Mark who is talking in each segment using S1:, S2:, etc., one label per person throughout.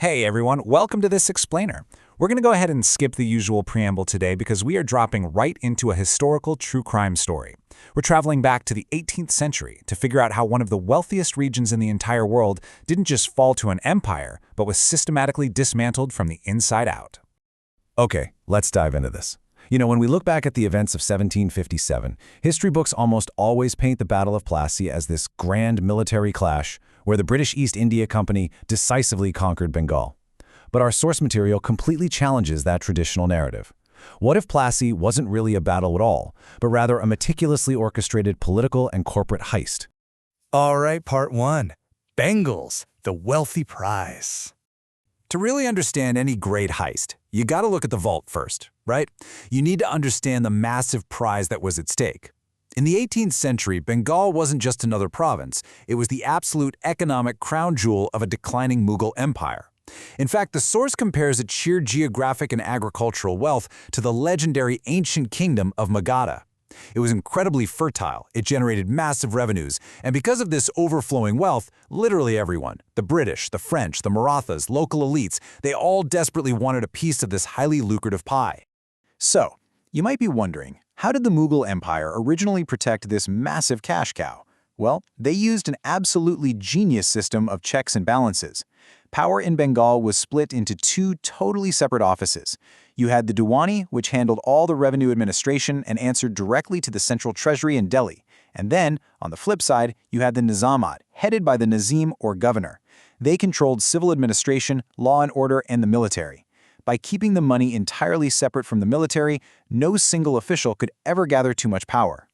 S1: Hey everyone, welcome to this explainer. We're going to go ahead and skip the usual preamble today because we are dropping right into a historical true crime story. We're traveling back to the 18th century to figure out how one of the wealthiest regions in the entire world didn't just fall to an empire, but was systematically dismantled from the inside out.
S2: Okay, let's dive into this. When we look back at the events of 1757, history books almost always paint the Battle of Plassey as this grand military clash where the British East India Company decisively conquered Bengal. But our source material completely challenges that traditional narrative. What if Plassey wasn't really a battle at all, but rather a meticulously orchestrated political and corporate heist?
S3: All right, part one. Bengals, the wealthy prize.
S1: To really understand any great heist, you gotta look at the vault first, right? You need to understand the massive prize that was at stake. In the 18th century, Bengal wasn't just another province, it was the absolute economic crown jewel of a declining Mughal empire. In fact, the source compares its sheer geographic and agricultural wealth to the legendary ancient kingdom of Magadha. It was incredibly fertile, it generated massive revenues, and because of this overflowing wealth, literally everyone, the British, the French, the Marathas, local elites, they all desperately wanted a piece of this highly lucrative pie. So, you might be wondering, how did the Mughal Empire originally protect this massive cash cow? Well, they used an absolutely genius system of checks and balances. Power in Bengal was split into two totally separate offices. You had the Diwani, which handled all the revenue administration and answered directly to the central treasury in Delhi. And then, on the flip side, you had the Nizamat, headed by the Nazim or governor. They controlled civil administration, law and order, and the military. By keeping the money entirely separate from the military, no single official could ever gather too much power.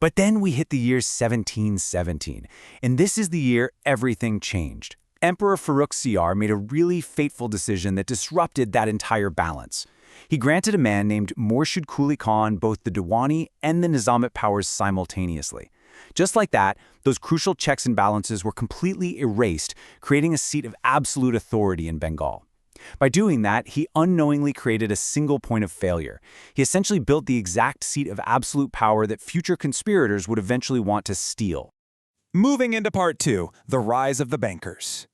S4: But then we hit the year 1717, and this is the year everything changed. Emperor Farrukh Siyar made a really fateful decision that disrupted that entire balance. He granted a man named Murshid Quli Khan both the Diwani and the Nizamat powers simultaneously. Just like that, those crucial checks and balances were completely erased, creating a seat of absolute authority in Bengal. By doing that, he unknowingly created a single point of failure. He essentially built the exact seat of absolute power that future conspirators would eventually want to steal.
S1: Moving into part two, the rise of the bankers.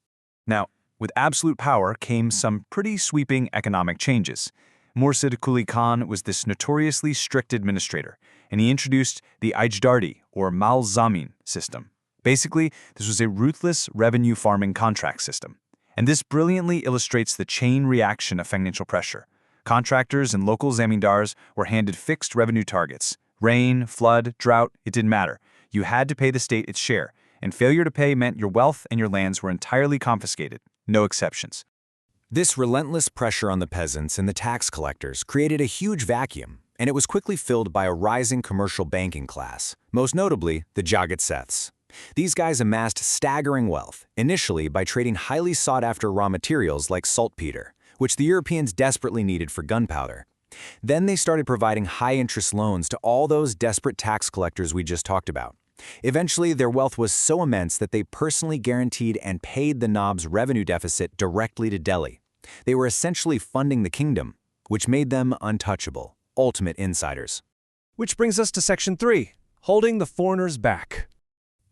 S1: Now, with absolute power came some pretty sweeping economic changes. Murshid Quli Khan was this notoriously strict administrator, and he introduced the Ijdardi, or Mal Zamin, system. Basically, this was a ruthless revenue farming contract system. And this brilliantly illustrates the chain reaction of financial pressure. Contractors and local zamindars were handed fixed revenue targets. Rain, flood, drought, it didn't matter. You had to pay the state its share, and failure to pay meant your wealth and your lands were entirely confiscated. No exceptions.
S4: This relentless pressure on the peasants and the tax collectors created a huge vacuum, and it was quickly filled by a rising commercial banking class, most notably the Jagat Seths. These guys amassed staggering wealth, initially by trading highly sought-after raw materials like saltpeter, which the Europeans desperately needed for gunpowder. Then they started providing high-interest loans to all those desperate tax collectors we just talked about. Eventually, their wealth was so immense that they personally guaranteed and paid the Nawab's revenue deficit directly to Delhi. They were essentially funding the kingdom, which made them untouchable, ultimate insiders.
S5: Which brings us to Section 3, holding the foreigners back.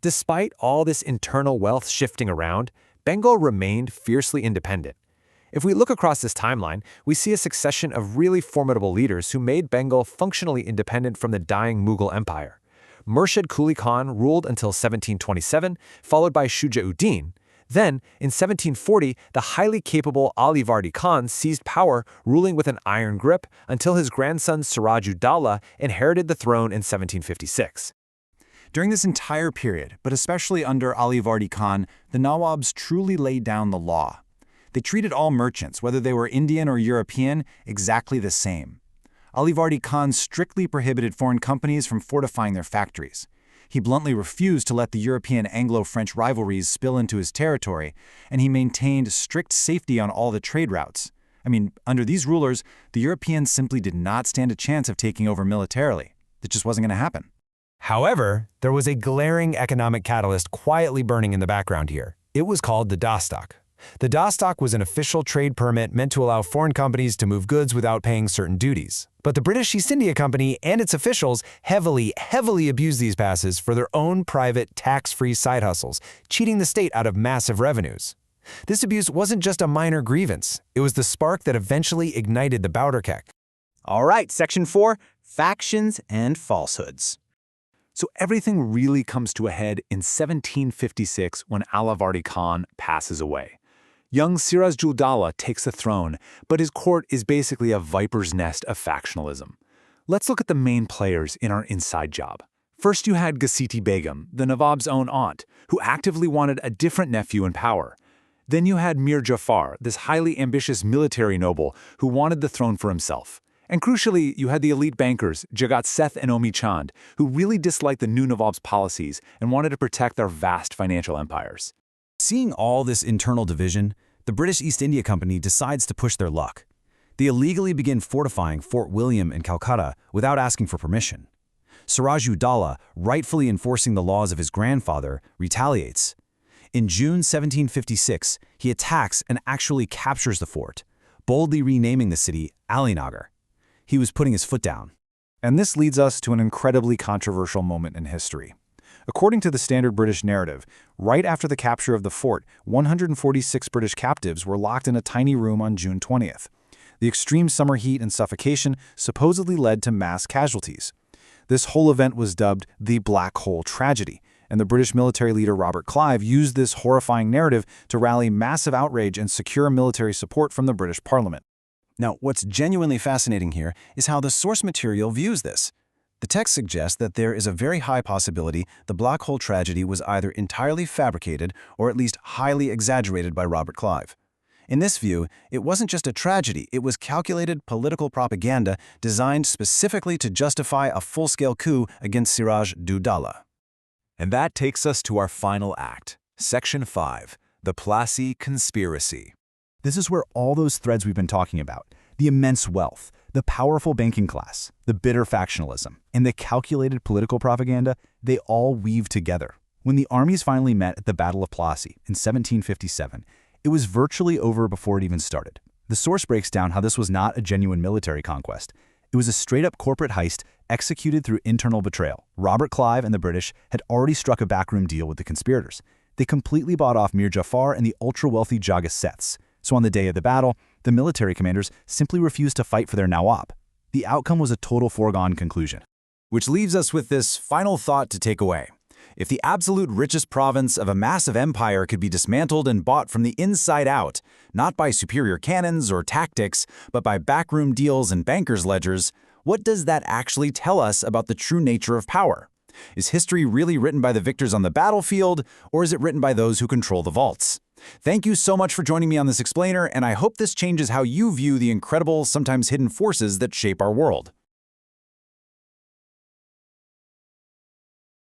S5: Despite all this internal wealth shifting around, Bengal remained fiercely independent. If we look across this timeline, we see a succession of really formidable leaders who made Bengal functionally independent from the dying Mughal Empire. Murshid Quli Khan ruled until 1727, followed by Shuja-ud-Din. Then, in 1740, the highly capable Alivardi Khan seized power, ruling with an iron grip until his grandson Siraj-ud-Dawla inherited the throne in 1756.
S1: During this entire period, but especially under Alivardi Khan, the Nawabs truly laid down the law. They treated all merchants, whether they were Indian or European, exactly the same. Alivardi Khan strictly prohibited foreign companies from fortifying their factories. He bluntly refused to let the European Anglo-French rivalries spill into his territory, and he maintained strict safety on all the trade routes. Under these rulers, the Europeans simply did not stand a chance of taking over militarily. It just wasn't going to happen.
S5: However, there was a glaring economic catalyst quietly burning in the background here. It was called the Dastak. The Dastak was an official trade permit meant to allow foreign companies to move goods without paying certain duties. But the British East India Company and its officials heavily abused these passes for their own private tax-free side hustles, cheating the state out of massive revenues. This abuse wasn't just a minor grievance. It was the spark that eventually ignited the Bauderkek.
S4: All right, Section 4, Factions and Falsehoods. So everything really comes to a head in 1756 when Alavardi Khan passes away. Young Siraj-ud-Dawla takes the throne, but his court is basically a viper's nest of factionalism. Let's look at the main players in our inside job. First, you had Ghasiti Begum, the Nawab's own aunt, who actively wanted a different nephew in power. Then you had Mir Jafar, this highly ambitious military noble who wanted the throne for himself. And crucially, you had the elite bankers, Jagat Seth and Omi Chand, who really disliked the new Nawab's policies and wanted to protect their vast financial empires.
S2: Seeing all this internal division, the British East India Company decides to push their luck. They illegally begin fortifying Fort William in Calcutta without asking for permission. Siraj-ud-Dawla, rightfully enforcing the laws of his grandfather, retaliates. In June 1756, he attacks and actually captures the fort, boldly renaming the city Alinagar. He was putting his foot down.
S1: And this leads us to an incredibly controversial moment in history. According to the standard British narrative, right after the capture of the fort, 146 British captives were locked in a tiny room on June 20th. The extreme summer heat and suffocation supposedly led to mass casualties. This whole event was dubbed the Black Hole Tragedy, and the British military leader Robert Clive used this horrifying narrative to rally massive outrage and secure military support from the British Parliament.
S2: Now, what's genuinely fascinating here is how the source material views this. The text suggests that there is a very high possibility the Black Hole Tragedy was either entirely fabricated or at least highly exaggerated by Robert Clive. In this view, it wasn't just a tragedy, it was calculated political propaganda designed specifically to justify a full-scale coup against Siraj-ud-Dawla.
S4: And that takes us to our final act, Section 5, the Plassey Conspiracy.
S1: This is where all those threads we've been talking about, the immense wealth, the powerful banking class, the bitter factionalism, and the calculated political propaganda, they all weave together. When the armies finally met at the Battle of Plassey in 1757, it was virtually over before it even started. The source breaks down how this was not a genuine military conquest. It was a straight-up corporate heist executed through internal betrayal. Robert Clive and the British had already struck a backroom deal with the conspirators. They completely bought off Mir Jafar and the ultra-wealthy Jagat Seths. So on the day of the battle, the military commanders simply refused to fight for their Nawab. The outcome was a total foregone conclusion.
S2: Which leaves us with this final thought to take away. If the absolute richest province of a massive empire could be dismantled and bought from the inside out, not by superior cannons or tactics, but by backroom deals and bankers' ledgers, what does that actually tell us about the true nature of power? Is history really written by the victors on the battlefield, or is it written by those who control the vaults? Thank you so much for joining me on this explainer, and I hope this changes how you view the incredible, sometimes hidden forces that shape our world.